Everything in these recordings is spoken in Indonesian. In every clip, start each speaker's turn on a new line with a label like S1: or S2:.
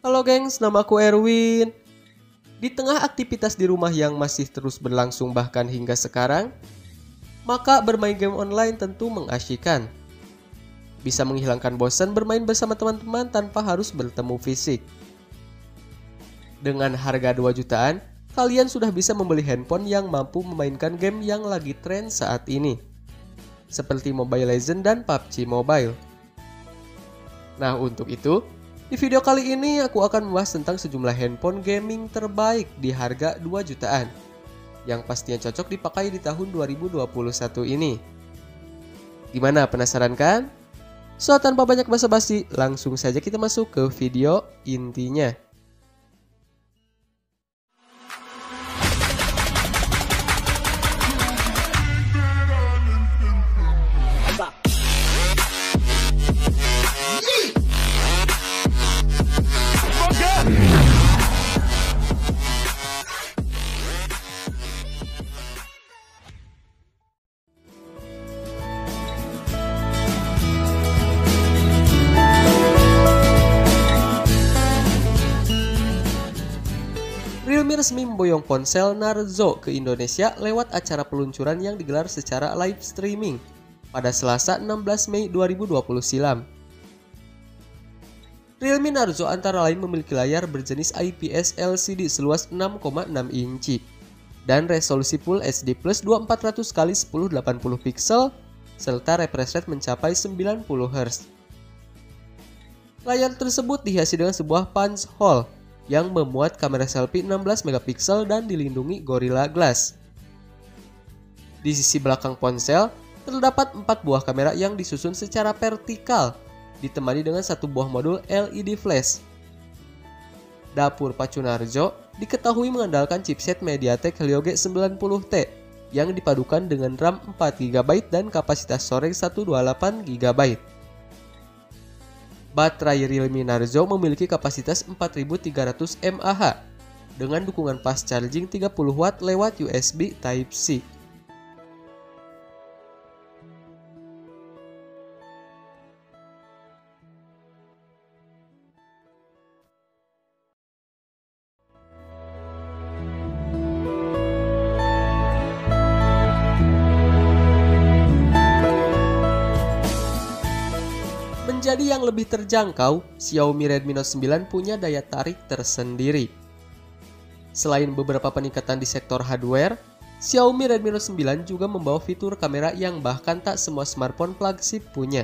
S1: Halo gengs, nama aku Erwin. Di tengah aktivitas di rumah yang masih terus berlangsung bahkan hingga sekarang, maka bermain game online tentu mengasyikkan. Bisa menghilangkan bosan bermain bersama teman-teman tanpa harus bertemu fisik. Dengan harga 2 jutaan, kalian sudah bisa membeli handphone yang mampu memainkan game yang lagi tren saat ini, seperti Mobile Legends dan PUBG Mobile. Nah, untuk itu, di video kali ini aku akan membahas tentang sejumlah handphone gaming terbaik di harga 2 jutaan yang pastinya cocok dipakai di tahun 2021 ini. Gimana, penasaran kan? So, tanpa banyak basa-basi, langsung saja kita masuk ke video intinya. Realme resmi memboyong ponsel Narzo ke Indonesia lewat acara peluncuran yang digelar secara live streaming pada Selasa 16 Mei 2020 silam. Realme Narzo antara lain memiliki layar berjenis IPS LCD seluas 6,6 inci dan resolusi Full HD Plus 2400x1080 pixel serta refresh rate mencapai 90 Hz. Layar tersebut dihiasi dengan sebuah punch hole yang memuat kamera selfie 16 megapiksel dan dilindungi Gorilla Glass. Di sisi belakang ponsel terdapat 4 buah kamera yang disusun secara vertikal, ditemani dengan 1 buah modul LED flash. Dapur pacu Narzo diketahui mengandalkan chipset MediaTek Helio G90T yang dipadukan dengan RAM 4GB dan kapasitas storage 128 GB. Baterai Realme Narzo memiliki kapasitas 4300 mAh dengan dukungan fast charging 30W lewat USB Type-C. Menjadi yang lebih terjangkau, Xiaomi Redmi Note 9 punya daya tarik tersendiri. Selain beberapa peningkatan di sektor hardware, Xiaomi Redmi Note 9 juga membawa fitur kamera yang bahkan tak semua smartphone flagship punya.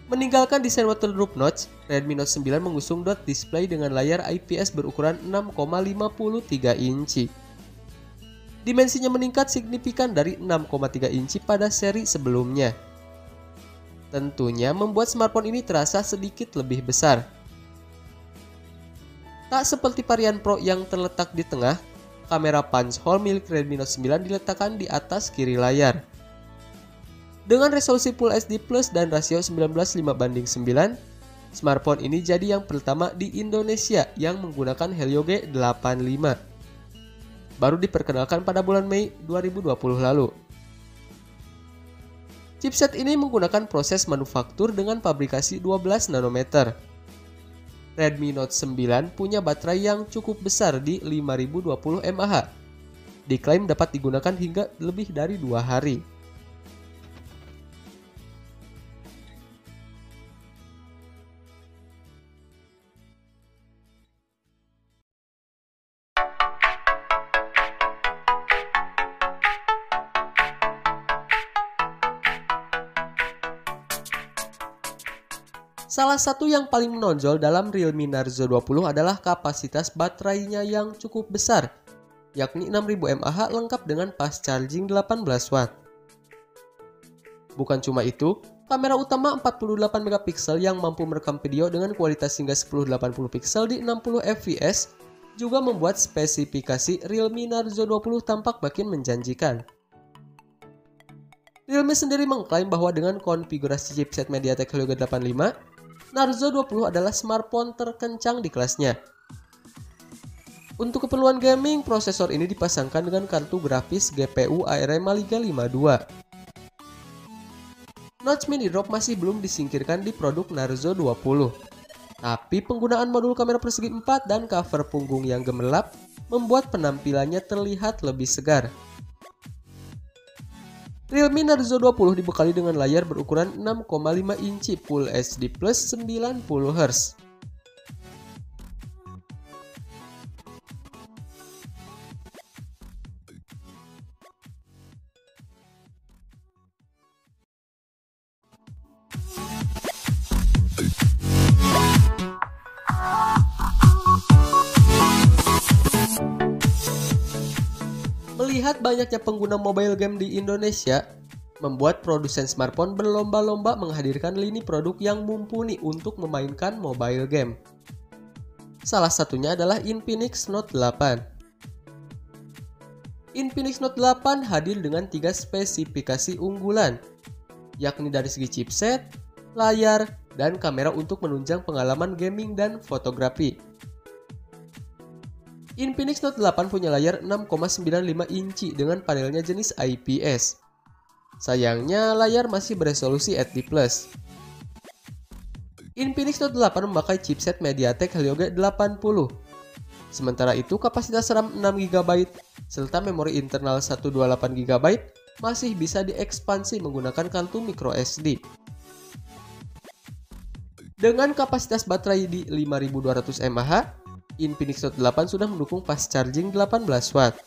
S1: Meninggalkan desain waterproof notch, Redmi Note 9 mengusung dot display dengan layar IPS berukuran 6,53 inci. Dimensinya meningkat signifikan dari 6,3 inci pada seri sebelumnya. Tentunya membuat smartphone ini terasa sedikit lebih besar. Tak seperti varian Pro yang terletak di tengah, kamera punch hole milik Redmi Note 9 diletakkan di atas kiri layar. Dengan resolusi Full HD Plus dan rasio 19:9, smartphone ini jadi yang pertama di Indonesia yang menggunakan Helio G85. Baru diperkenalkan pada bulan Mei 2020 lalu. Chipset ini menggunakan proses manufaktur dengan fabrikasi 12 nanometer. Redmi Note 9 punya baterai yang cukup besar di 5020 mAh. Diklaim dapat digunakan hingga lebih dari 2 hari. Salah satu yang paling menonjol dalam Realme Narzo 20 adalah kapasitas baterainya yang cukup besar, yakni 6000 mAh lengkap dengan fast charging 18W. Bukan cuma itu, kamera utama 48 megapiksel yang mampu merekam video dengan kualitas hingga 1080 pixel di 60 fps juga membuat spesifikasi Realme Narzo 20 tampak makin menjanjikan. Realme sendiri mengklaim bahwa dengan konfigurasi chipset MediaTek Helio G85, Narzo 20 adalah smartphone terkencang di kelasnya. Untuk keperluan gaming, prosesor ini dipasangkan dengan kartu grafis GPU ARM Maliga 52. Notch mini drop masih belum disingkirkan di produk Narzo 20. Tapi penggunaan modul kamera persegi 4 dan cover punggung yang gemerlap membuat penampilannya terlihat lebih segar. Realme Narzo 20 dibekali dengan layar berukuran 6,5 inci Full HD plus 90Hz. Melihat banyaknya pengguna mobile game di Indonesia, membuat produsen smartphone berlomba-lomba menghadirkan lini produk yang mumpuni untuk memainkan mobile game. Salah satunya adalah Infinix Note 8. Infinix Note 8 hadir dengan 3 spesifikasi unggulan, yakni dari segi chipset, layar, dan kamera untuk menunjang pengalaman gaming dan fotografi. Infinix Note 8 punya layar 6,95 inci dengan panelnya jenis IPS. Sayangnya, layar masih beresolusi HD+. Infinix Note 8 memakai chipset MediaTek Helio G80. Sementara itu, kapasitas RAM 6GB serta memori internal 128GB masih bisa diekspansi menggunakan kartu microSD. Dengan kapasitas baterai di 5200 mAh, Infinix Note 8 sudah mendukung fast charging 18 watt.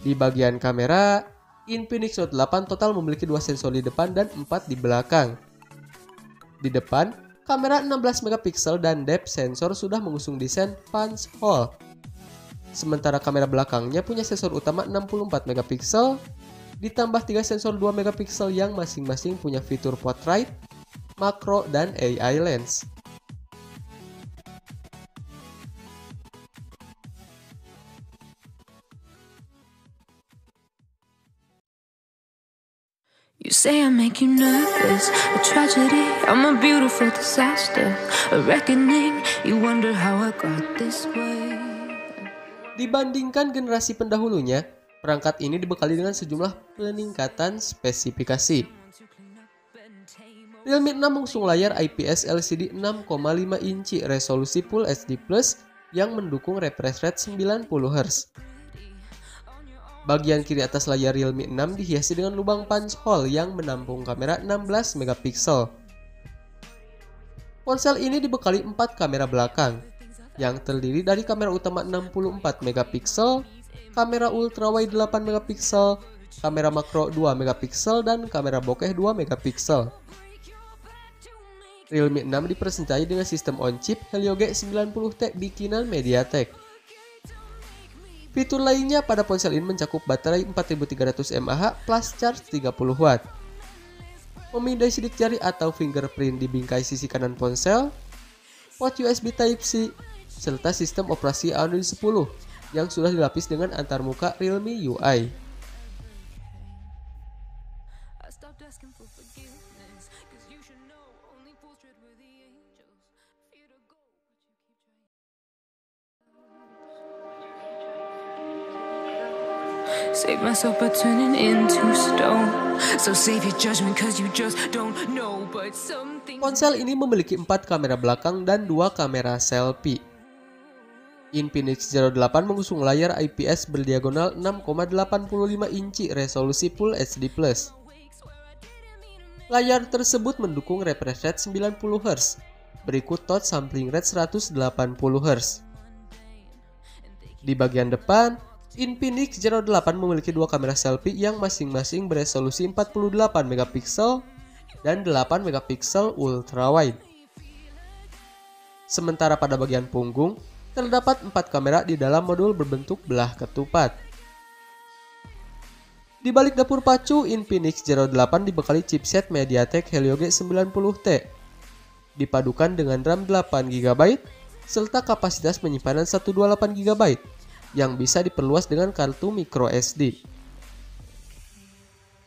S1: Di bagian kamera, Infinix Note 8 total memiliki 2 sensor di depan dan 4 di belakang. Di depan, kamera 16 megapiksel dan depth sensor sudah mengusung desain punch hole. Sementara kamera belakangnya punya sensor utama 64 megapiksel, ditambah 3 sensor 2 megapiksel yang masing-masing punya fitur portrait, makro, dan AI lens.
S2: You say I make you nervous, a tragedy, I'm a beautiful disaster, a reckoning, you wonder how I got this way.
S1: Dibandingkan generasi pendahulunya, perangkat ini dibekali dengan sejumlah peningkatan spesifikasi. Realme 6 mengusung layar IPS LCD 6,5 inci resolusi Full HD Plus yang mendukung refresh rate 90Hz. Bagian kiri atas layar Realme 6 dihiasi dengan lubang punch hole yang menampung kamera 16 megapiksel. Ponsel ini dibekali 4 kamera belakang, yang terdiri dari kamera utama 64 megapiksel, kamera ultrawide 8 megapiksel, kamera makro 2 megapiksel, dan kamera bokeh 2 megapiksel. Realme 6 dipersenjatai dengan sistem on-chip Helio G90T bikinan MediaTek. Fitur lainnya pada ponsel ini mencakup baterai 4300 mAh plus charge 30 watt, memindai sidik jari atau fingerprint di bingkai sisi kanan ponsel, port USB Type-C, serta sistem operasi Android 10 yang sudah dilapis dengan antarmuka Realme UI.
S2: Save myself by turning into stone. So save your judgment cause you just don't know. But something.
S1: Ponsel ini memiliki 4 kamera belakang dan 2 kamera selfie. Infinix Zero 8 mengusung layar IPS berdiagonal 6,85 inci resolusi Full HD+. Layar tersebut mendukung refresh rate 90Hz, berikut touch sampling rate 180Hz. Di bagian depan, Infinix Zero 8 memiliki 2 kamera selfie yang masing-masing beresolusi 48 megapiksel dan 8 megapiksel ultrawide. Sementara pada bagian punggung, terdapat 4 kamera di dalam modul berbentuk belah ketupat. Di balik dapur pacu, Infinix Zero 8 dibekali chipset MediaTek Helio G90T, dipadukan dengan RAM 8GB, serta kapasitas penyimpanan 128GB, yang bisa diperluas dengan kartu microSD.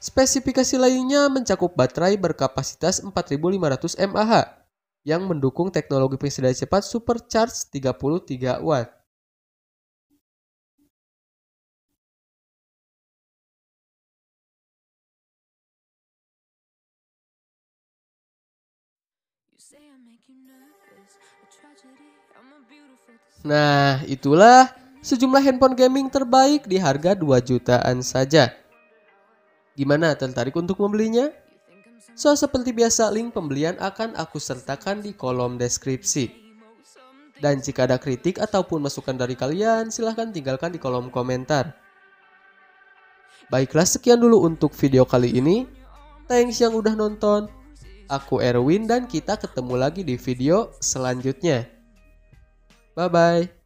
S1: Spesifikasi lainnya mencakup baterai berkapasitas 4500 mAh yang mendukung teknologi pengendalian cepat supercharge 33 watt. Nah, itulah sejumlah handphone gaming terbaik di harga 2 jutaan saja. Gimana, tertarik untuk membelinya? So, seperti biasa, link pembelian akan aku sertakan di kolom deskripsi. Dan jika ada kritik ataupun masukan dari kalian, silahkan tinggalkan di kolom komentar. Baiklah, sekian dulu untuk video kali ini. Thanks yang udah nonton. Aku Erwin dan kita ketemu lagi di video selanjutnya. Bye-bye.